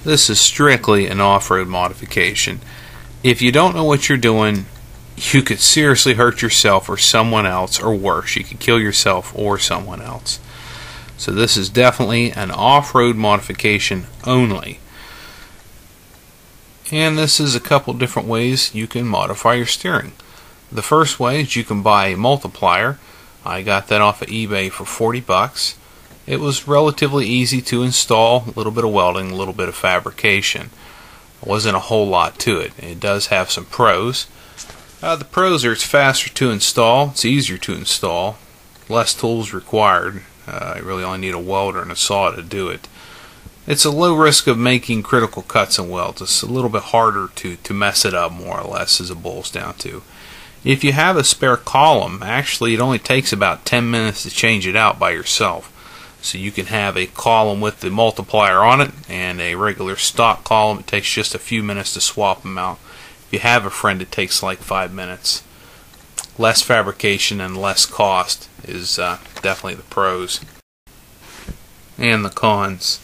This is strictly an off-road modification. If you don't know what you're doing, you could seriously hurt yourself or someone else, or worse, you could kill yourself or someone else. So this is definitely an off-road modification only. And this is a couple different ways you can modify your steering. The first way is you can buy a multiplier. I got that off of eBay for 40 bucks. It was relatively easy to install, a little bit of welding, a little bit of fabrication. There wasn't a whole lot to it. It does have some pros. The pros are it's faster to install, it's easier to install, less tools required. You really only need a welder and a saw to do it. It's a low risk of making critical cuts and welds. It's a little bit harder to mess it up, more or less, as it boils down to. If you have a spare column, actually it only takes about 10 minutes to change it out by yourself. So you can have a column with the multiplier on it and a regular stock column. It takes just a few minutes to swap them out. If you have a friend, it takes like 5 minutes. Less fabrication and less cost is definitely the pros. And the cons.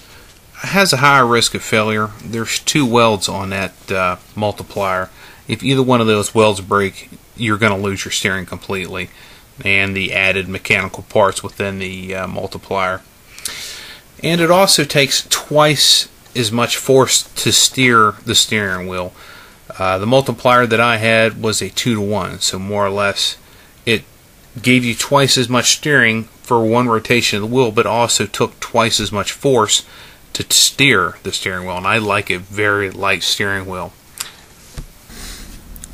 It has a higher risk of failure. There's 2 welds on that multiplier. If either one of those welds break, you're going to lose your steering completely, and the added mechanical parts within the multiplier. And it also takes twice as much force to steer the steering wheel. The multiplier that I had was a 2-to-1, so more or less it gave you twice as much steering for one rotation of the wheel, but also took twice as much force to steer the steering wheel, and I like a very light steering wheel.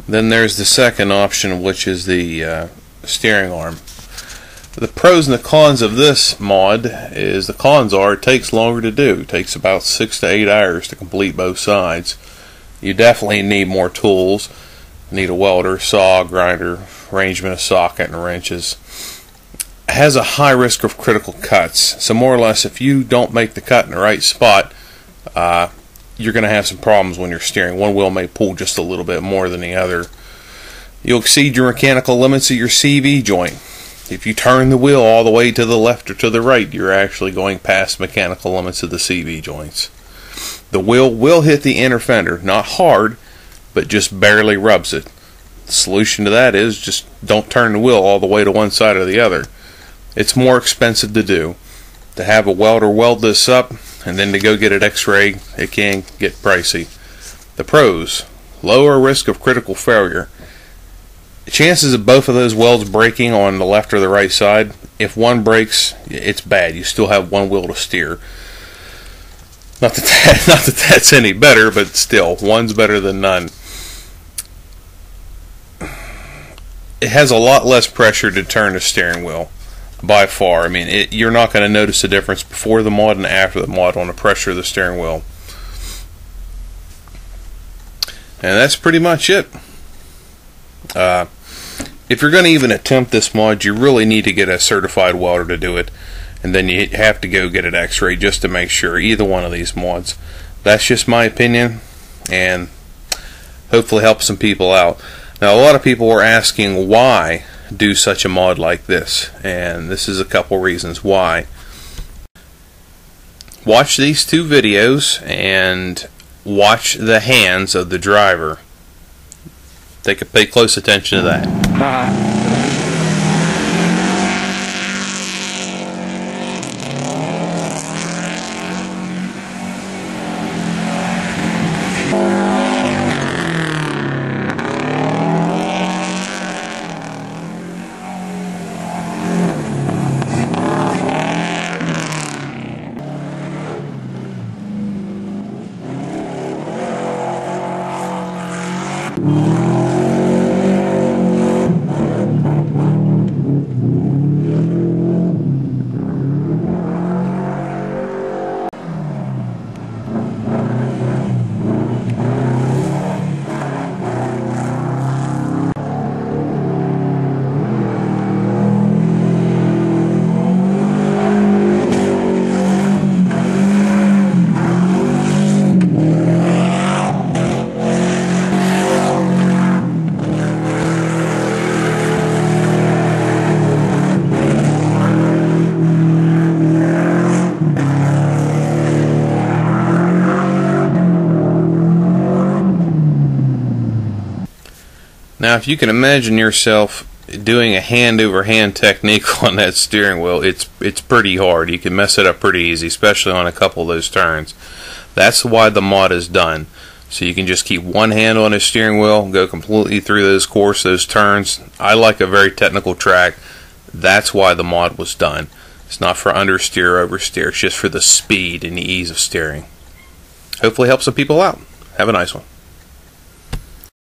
Then there's the second option, which is the steering arm. The pros and the cons of this mod is the cons are it takes longer to do. It takes about 6 to 8 hours to complete both sides. You definitely need more tools. You need a welder, saw, grinder, arrangement of socket and wrenches. It has a high risk of critical cuts. So more or less, if you don't make the cut in the right spot, you're going to have some problems when you're steering. One wheel may pull just a little bit more than the other. You'll exceed your mechanical limits of your CV joint. If you turn the wheel all the way to the left or to the right, you're actually going past mechanical limits of the CV joints. The wheel will hit the inner fender, not hard, but just barely rubs it. The solution to that is just don't turn the wheel all the way to one side or the other. It's more expensive to do. To have a welder weld this up and then to go get it x-rayed, it can get pricey. The pros: lower risk of critical failure. The chances of both of those welds breaking on the left or the right side, if one breaks, it's bad. You still have one wheel to steer. Not that that's any better, but still, one's better than none. It has a lot less pressure to turn the steering wheel, by far. I mean, you're not going to notice the difference before the mod and after the mod on the pressure of the steering wheel. And that's pretty much it. If you're going to even attempt this mod, you really need to get a certified welder to do it, and then you have to go get it x-rayed just to make sure either one of these mods. That's just my opinion, and hopefully help some people out. Now, a lot of people were asking why do such a mod like this, and this is a couple reasons why. Watch these 2 videos and watch the hands of the driver. Pay close attention to that. Now, if you can imagine yourself doing a hand-over-hand technique on that steering wheel, it's pretty hard. You can mess it up pretty easy, especially on a couple of those turns. That's why the mod is done. So you can just keep one hand on the steering wheel, go completely through those turns. I like a very technical track. That's why the mod was done. It's not for understeer or oversteer. It's just for the speed and the ease of steering. Hopefully helps some people out. Have a nice one.